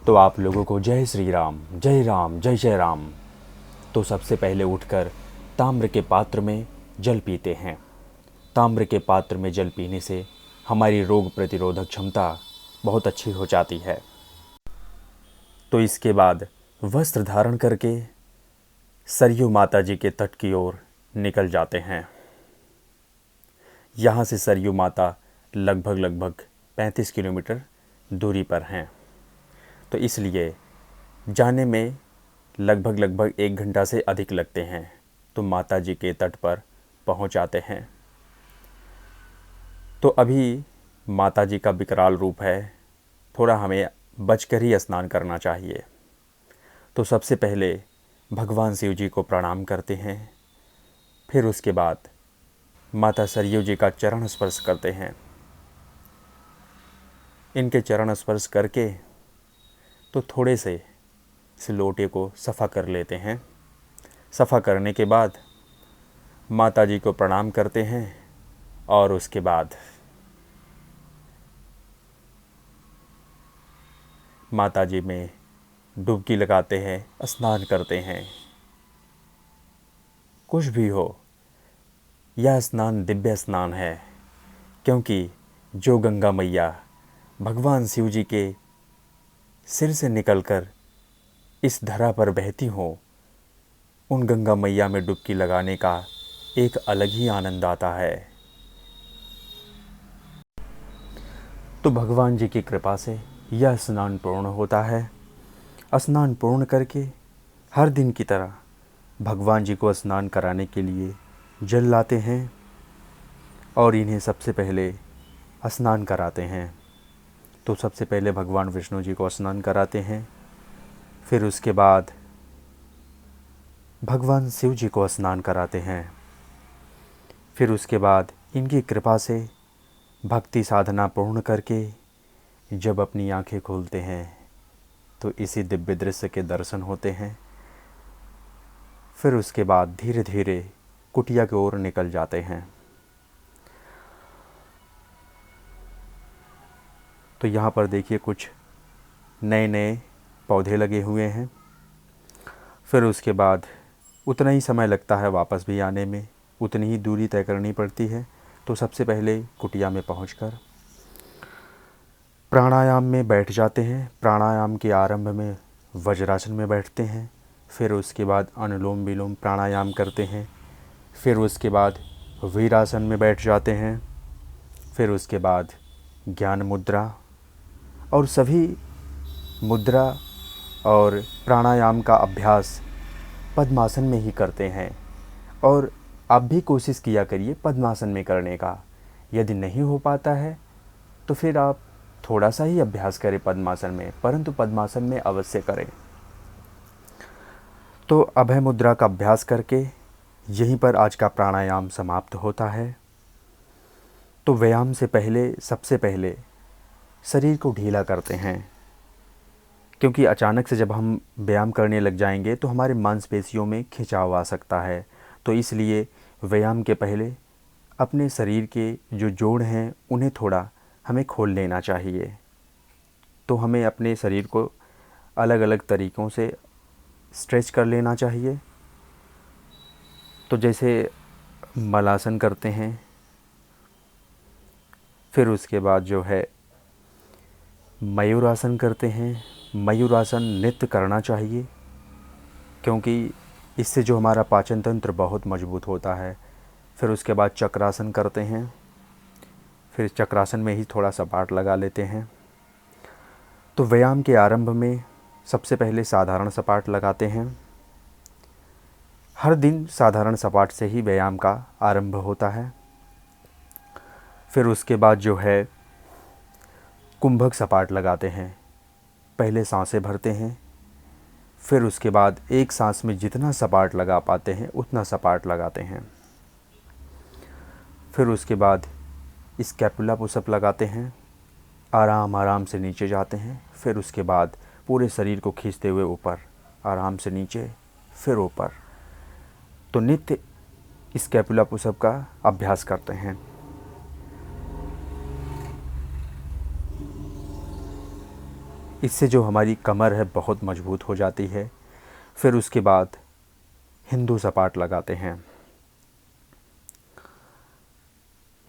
तो आप लोगों को जय श्री राम, जय राम, जय जय राम। तो सबसे पहले उठकर ताम्र के पात्र में जल पीते हैं। ताम्र के पात्र में जल पीने से हमारी रोग प्रतिरोधक क्षमता बहुत अच्छी हो जाती है। तो इसके बाद वस्त्र धारण करके सरयू माता जी के तट की ओर निकल जाते हैं। यहाँ से सरयू माता लगभग 35 किलोमीटर दूरी पर हैं। तो इसलिए जाने में लगभग 1 घंटा से अधिक लगते हैं। तो माता जी के तट पर पहुँच जाते हैं। तो अभी माता जी का विकराल रूप है, थोड़ा हमें बचकर ही स्नान करना चाहिए। तो सबसे पहले भगवान शिव जी को प्रणाम करते हैं। फिर उसके बाद माता सरयू जी का चरण स्पर्श करते हैं। इनके चरण स्पर्श करके तो थोड़े से इस लोटे को सफ़ा कर लेते हैं। सफ़ा करने के बाद माता जी को प्रणाम करते हैं और उसके बाद माता जी में डुबकी लगाते हैं, स्नान करते हैं। कुछ भी हो, यह स्नान दिव्य स्नान है, क्योंकि जो गंगा मैया भगवान शिव जी के सिर से निकलकर इस धरा पर बहती हो, उन गंगा मैया में डुबकी लगाने का एक अलग ही आनंद आता है। तो भगवान जी की कृपा से यह स्नान पूर्ण होता है। स्नान पूर्ण करके हर दिन की तरह भगवान जी को स्नान कराने के लिए जल लाते हैं और इन्हें सबसे पहले स्नान कराते हैं। तो सबसे पहले भगवान विष्णु जी को स्नान कराते हैं। फिर उसके बाद भगवान शिव जी को स्नान कराते हैं। फिर उसके बाद इनकी कृपा से भक्ति साधना पूर्ण करके जब अपनी आंखें खोलते हैं तो इसी दिव्य दृश्य के दर्शन होते हैं। फिर उसके बाद धीरे धीरे कुटिया की ओर निकल जाते हैं। तो यहाँ पर देखिए कुछ नए नए पौधे लगे हुए हैं। फिर उसके बाद उतना ही समय लगता है वापस भी आने में, उतनी ही दूरी तय करनी पड़ती है। तो सबसे पहले कुटिया में पहुंचकर प्राणायाम में बैठ जाते हैं। प्राणायाम के आरंभ में वज्रासन में बैठते हैं। फिर उसके बाद अनुलोम विलोम प्राणायाम करते हैं। फिर उसके बाद वीरासन में बैठ जाते हैं। फिर उसके बाद ज्ञान मुद्रा और सभी मुद्रा और प्राणायाम का अभ्यास पद्मासन में ही करते हैं। और आप भी कोशिश किया करिए पद्मासन में करने का। यदि नहीं हो पाता है तो फिर आप थोड़ा सा ही अभ्यास करें पद्मासन में, परंतु पद्मासन में अवश्य करें। तो अभय मुद्रा का अभ्यास करके यहीं पर आज का प्राणायाम समाप्त होता है। तो व्यायाम से पहले सबसे पहले शरीर को ढीला करते हैं, क्योंकि अचानक से जब हम व्यायाम करने लग जाएंगे तो हमारे मांसपेशियों में खिंचाव आ सकता है। तो इसलिए व्यायाम के पहले अपने शरीर के जो जोड़ हैं उन्हें थोड़ा हमें खोल लेना चाहिए। तो हमें अपने शरीर को अलग अलग तरीक़ों से स्ट्रेच कर लेना चाहिए। तो जैसे मलासन करते हैं, फिर उसके बाद जो है मयूरासन करते हैं। मयूरासन नित्य करना चाहिए, क्योंकि इससे जो हमारा पाचन तंत्र बहुत मजबूत होता है। फिर उसके बाद चक्रासन करते हैं। फिर चक्रासन में ही थोड़ा सपाट लगा लेते हैं। तो व्यायाम के आरंभ में सबसे पहले साधारण सपाट लगाते हैं। हर दिन साधारण सपाट से ही व्यायाम का आरंभ होता है। फिर उसके बाद जो है कुंभक सपाट लगाते हैं। पहले सांसें भरते हैं, फिर उसके बाद एक सांस में जितना सपाट लगा पाते हैं उतना सपाट लगाते हैं। फिर उसके बाद स्कैपुला पुशअप लगाते हैं, आराम आराम से नीचे जाते हैं। फिर उसके बाद पूरे शरीर को खींचते हुए ऊपर, आराम से नीचे, फिर ऊपर। तो नित्य स्कैपुला पुशअप का अभ्यास करते हैं। इससे जो हमारी कमर है बहुत मजबूत हो जाती है। फिर उसके बाद हिंदू सपाट लगाते हैं।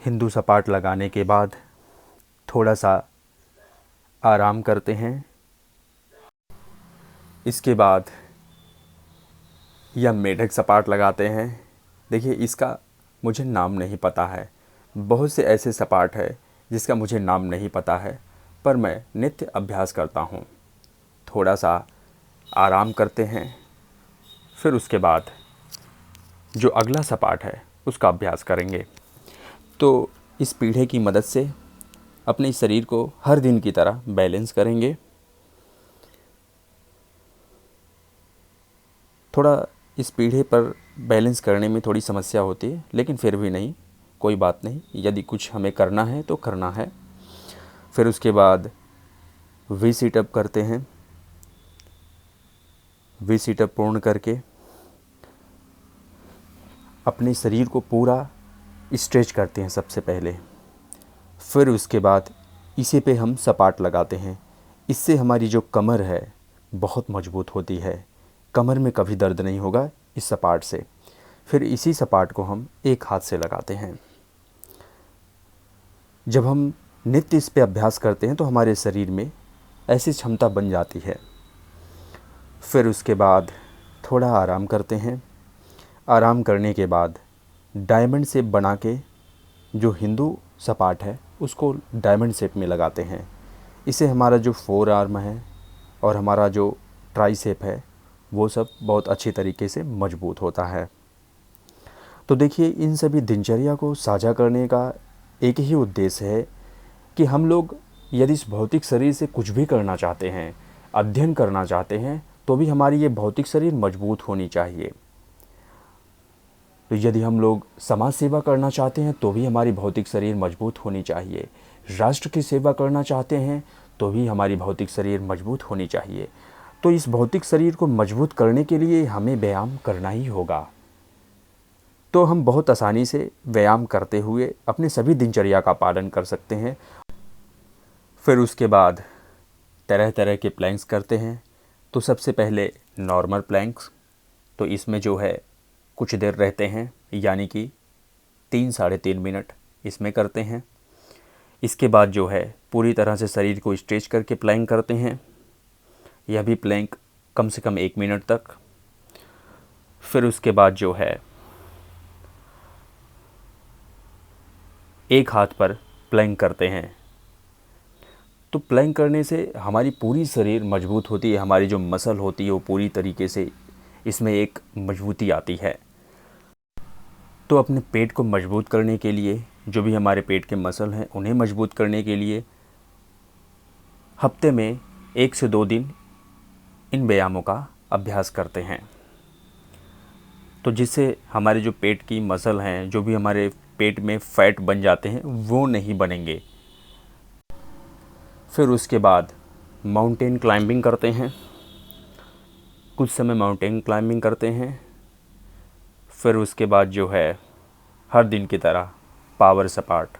हिंदू सपाट लगाने के बाद थोड़ा सा आराम करते हैं। इसके बाद या मेढक सपाट लगाते हैं। देखिए, इसका मुझे नाम नहीं पता है, बहुत से ऐसे सपाट है जिसका मुझे नाम नहीं पता है, पर मैं नित्य अभ्यास करता हूँ। थोड़ा सा आराम करते हैं, फिर उसके बाद जो अगला सपाट है उसका अभ्यास करेंगे। तो इस पीढ़े की मदद से अपने शरीर को हर दिन की तरह बैलेंस करेंगे। थोड़ा इस पीढ़े पर बैलेंस करने में थोड़ी समस्या होती है, लेकिन फिर भी नहीं, कोई बात नहीं, यदि कुछ हमें करना है तो करना है। फिर उसके बाद वी सीटअप करते हैं। वी सीटअप पूर्ण करके अपने शरीर को पूरा स्ट्रेच करते हैं सबसे पहले। फिर उसके बाद इसी पे हम सपाट लगाते हैं। इससे हमारी जो कमर है बहुत मजबूत होती है। कमर में कभी दर्द नहीं होगा इस सपाट से। फिर इसी सपाट को हम एक हाथ से लगाते हैं। जब हम नित्य इस पे अभ्यास करते हैं तो हमारे शरीर में ऐसी क्षमता बन जाती है। फिर उसके बाद थोड़ा आराम करते हैं। आराम करने के बाद डायमंड शेप बना के जो हिंदू सपाट है उसको डायमंड शेप में लगाते हैं। इससे हमारा जो फोर आर्म है और हमारा जो ट्राइसेप है वो सब बहुत अच्छी तरीके से मजबूत होता है। तो देखिए, इन सभी दिनचर्या को साझा करने का एक ही उद्देश्य है कि हम लोग यदि इस भौतिक शरीर से कुछ भी करना चाहते हैं, अध्ययन करना चाहते हैं, तो भी हमारी ये भौतिक शरीर मजबूत होनी चाहिए। तो यदि हम लोग समाज सेवा करना चाहते हैं तो भी हमारी भौतिक शरीर मजबूत होनी चाहिए। राष्ट्र की सेवा करना चाहते हैं तो भी हमारी भौतिक शरीर मजबूत होनी चाहिए। तो इस भौतिक शरीर को मजबूत करने के लिए हमें व्यायाम करना ही होगा। तो हम बहुत आसानी से व्यायाम करते हुए अपने सभी दिनचर्या का पालन कर सकते हैं। फिर उसके बाद तरह तरह के प्लैंक्स करते हैं। तो सबसे पहले नॉर्मल प्लैंक्स, तो इसमें जो है कुछ देर रहते हैं, यानी कि 3-3.5 मिनट इसमें करते हैं। इसके बाद जो है पूरी तरह से शरीर को स्ट्रेच करके प्लैंक करते हैं। यह भी प्लैंक कम से कम 1 मिनट तक। फिर उसके बाद जो है एक हाथ पर प्लैंक करते हैं। तो प्लैंक करने से हमारी पूरी शरीर मजबूत होती है। हमारी जो मसल होती है वो पूरी तरीके से इसमें एक मजबूती आती है। तो अपने पेट को मजबूत करने के लिए, जो भी हमारे पेट के मसल हैं उन्हें मजबूत करने के लिए हफ्ते में 1 से 2 दिन इन व्यायामों का अभ्यास करते हैं। तो जिससे हमारे जो पेट की मसल हैं, जो भी हमारे पेट में फैट बन जाते हैं, वो नहीं बनेंगे। फिर उसके बाद माउंटेन क्लाइंबिंग करते हैं। कुछ समय माउंटेन क्लाइंबिंग करते हैं। फिर उसके बाद जो है हर दिन की तरह पावर सपाट,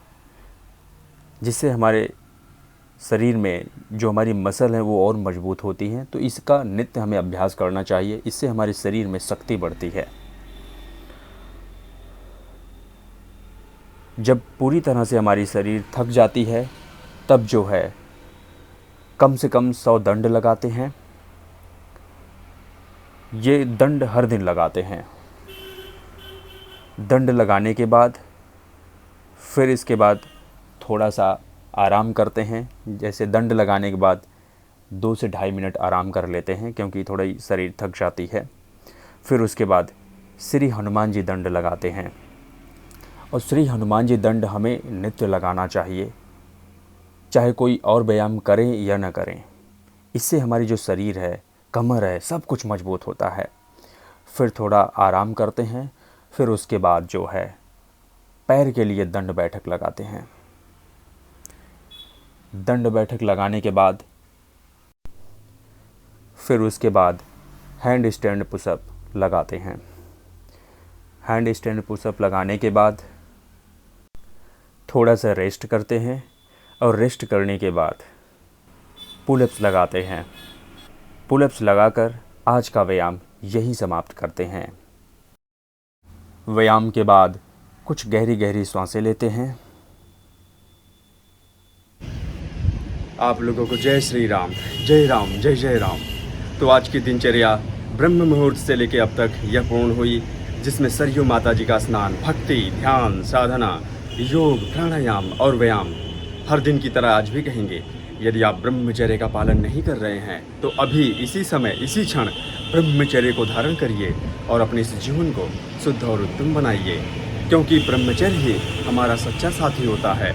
जिससे हमारे शरीर में जो हमारी मसल है वो और मजबूत होती हैं। तो इसका नित्य हमें अभ्यास करना चाहिए। इससे हमारे शरीर में शक्ति बढ़ती है। जब पूरी तरह से हमारी शरीर थक जाती है तब जो है कम से कम 100 दंड लगाते हैं। ये दंड हर दिन लगाते हैं। दंड लगाने के बाद फिर इसके बाद थोड़ा सा आराम करते हैं। जैसे दंड लगाने के बाद 2 से 2.5 मिनट आराम कर लेते हैं, क्योंकि थोड़ा शरीर थक जाती है। फिर उसके बाद श्री हनुमान जी दंड लगाते हैं। और श्री हनुमान जी दंड हमें नित्य लगाना चाहिए, चाहे कोई और व्यायाम करें या न करें। इससे हमारी जो शरीर है, कमर है, सब कुछ मजबूत होता है। फिर थोड़ा आराम करते हैं। फिर उसके बाद जो है पैर के लिए दंड बैठक लगाते हैं। दंड बैठक लगाने के बाद फिर उसके बाद हैंड स्टैंड पुशअप लगाते हैं। हैंड स्टैंड पुशअप लगाने के बाद थोड़ा सा रेस्ट करते हैं। और रेस्ट करने के बाद पुलअप्स लगाते हैं। पुलअप्स लगाकर आज का व्यायाम यही समाप्त करते हैं। व्यायाम के बाद कुछ गहरी गहरी सांसें लेते हैं। आप लोगों को जय श्री राम, जय राम, जय जय राम। तो आज की दिनचर्या ब्रह्म मुहूर्त से लेकर अब तक यह पूर्ण हुई, जिसमें सरयू माता जी का स्नान, भक्ति, ध्यान, साधना, योग, प्राणायाम और व्यायाम हर दिन की तरह आज भी कहेंगे। यदि आप ब्रह्मचर्य का पालन नहीं कर रहे हैं तो अभी इसी समय इसी क्षण ब्रह्मचर्य को धारण करिए और अपने इस जीवन को शुद्ध और उत्तम बनाइए, क्योंकि ब्रह्मचर्य ही हमारा सच्चा साथी होता है।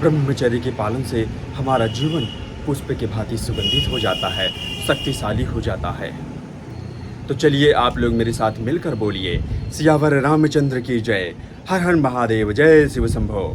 ब्रह्मचर्य के पालन से हमारा जीवन पुष्प के भांति सुगंधित हो जाता है, शक्तिशाली हो जाता है। तो चलिए आप लोग मेरे साथ मिलकर बोलिए, सियावर रामचंद्र की जय, हर हर महादेव, जय शिव शंभो।